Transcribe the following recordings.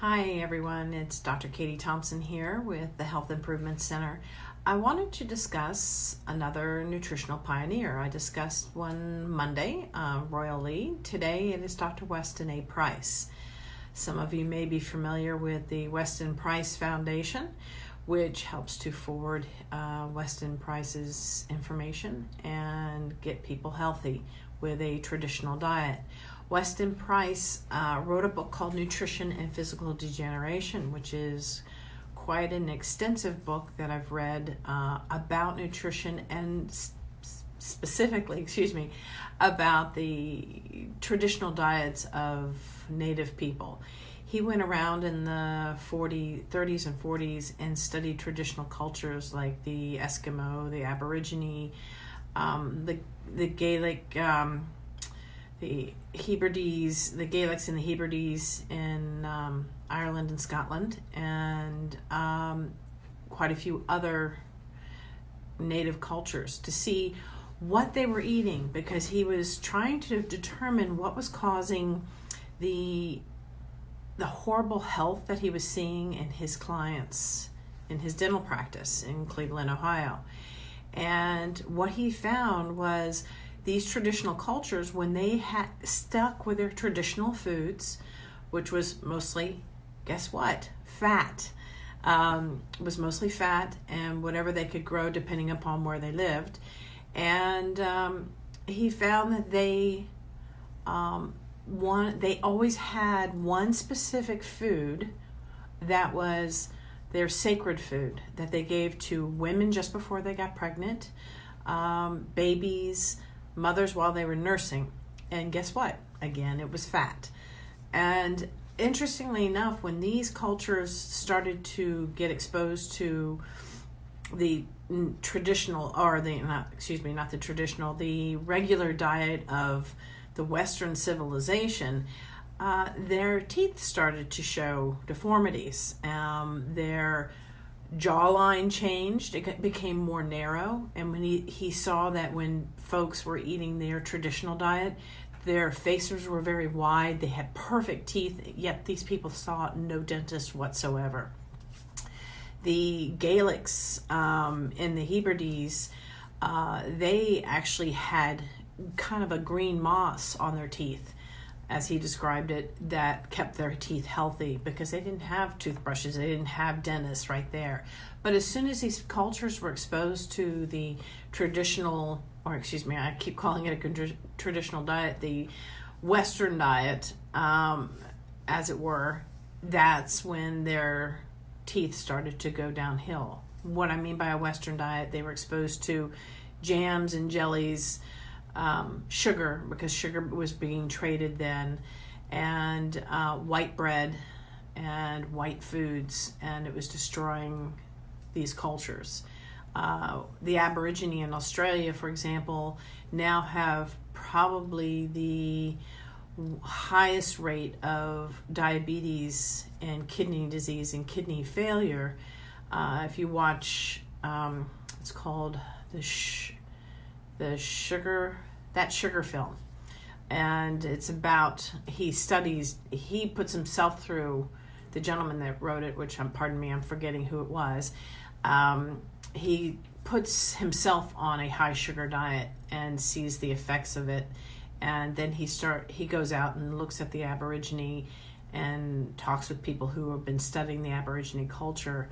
Hi everyone, it's Dr. Katie Thompson here with the Health Improvement Center. I wanted to discuss another nutritional pioneer. I discussed one Monday, Royal Lee. Today it is Dr. Weston Price. Some of you may be familiar with the Weston Price Foundation, which helps to forward Weston Price's information and get people healthy with a traditional diet. Weston Price wrote a book called Nutrition and Physical Degeneration, which is quite an extensive book that I've read about nutrition and specifically, about the traditional diets of Native people. He went around in the 30s and 40s and studied traditional cultures like the Eskimo, the Aborigine, the Gaelic, the Hebrides, the Gaelics and the Hebrides in Ireland and Scotland, and quite a few other native cultures to see what they were eating, because he was trying to determine what was causing the horrible health that he was seeing in his clients in his dental practice in Cleveland, Ohio. And what he found was these traditional cultures, when they had stuck with their traditional foods, which was mostly, guess what? Fat. Was mostly fat and whatever they could grow depending upon where they lived. And he found that they always had one specific food that was their sacred food that they gave to women just before they got pregnant, babies, mothers while they were nursing. And guess what? Again, it was fat. And interestingly enough, when these cultures started to get exposed to the traditional, or the the regular diet of the Western civilization, their teeth started to show deformities. Their jawline changed. It became more narrow. And when he saw that when folks were eating their traditional diet, their faces were very wide. They had perfect teeth, yet these people saw no dentist whatsoever. The Gaelics and the Hebrides, they actually had kind of a green moss on their teeth, as he described it, that kept their teeth healthy because they didn't have toothbrushes, they didn't have dentists right there. But as soon as these cultures were exposed to the traditional, I keep calling it a traditional diet, the Western diet, as it were, that's when their teeth started to go downhill. What I mean by a Western diet, they were exposed to jams and jellies, sugar, because sugar was being traded then, and white bread and white foods, and it was destroying these cultures. The Aborigine in Australia, for example, now have probably the highest rate of diabetes and kidney disease and kidney failure. If you watch, it's called the sugar film, and it's about, he puts himself through, the gentleman that wrote it, which I'm forgetting who it was, he puts himself on a high sugar diet and sees the effects of it. And then he goes out and looks at the Aborigine and talks with people who have been studying the Aborigine culture,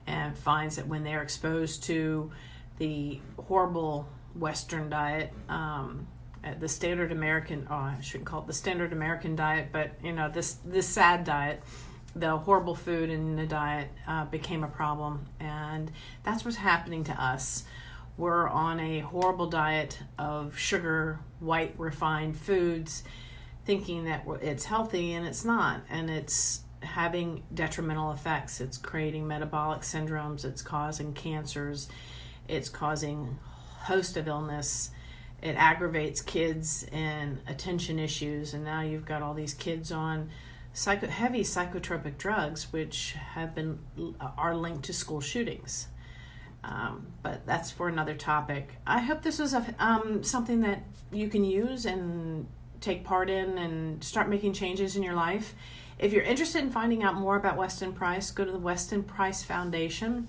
and finds that when they're exposed to the horrible Western diet, the standard American, I shouldn't call it the standard American diet, but this sad diet, the horrible food in the diet became a problem. And that's what's happening to us. We're on a horrible diet of sugar, white, refined foods, thinking that it's healthy, and it's not. And it's having detrimental effects. It's creating metabolic syndromes. It's causing cancers. It's causing a host of illness. It aggravates kids and attention issues. And now you've got all these kids on heavy psychotropic drugs, which are linked to school shootings. But that's for another topic. I hope this is something that you can use and take part in and start making changes in your life. If you're interested in finding out more about Weston Price, go to the Weston Price Foundation.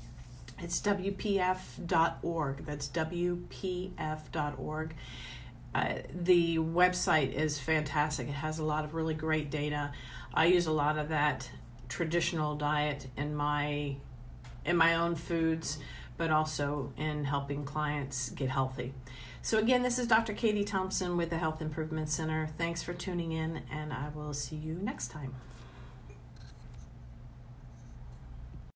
It's WPF.org. That's WPF.org. The website is fantastic. It has a lot of really great data. I use a lot of that traditional diet in my own foods, but also in helping clients get healthy. So again, this is Dr. Katie Thompson with the Health Improvement Center. Thanks for tuning in, and I will see you next time.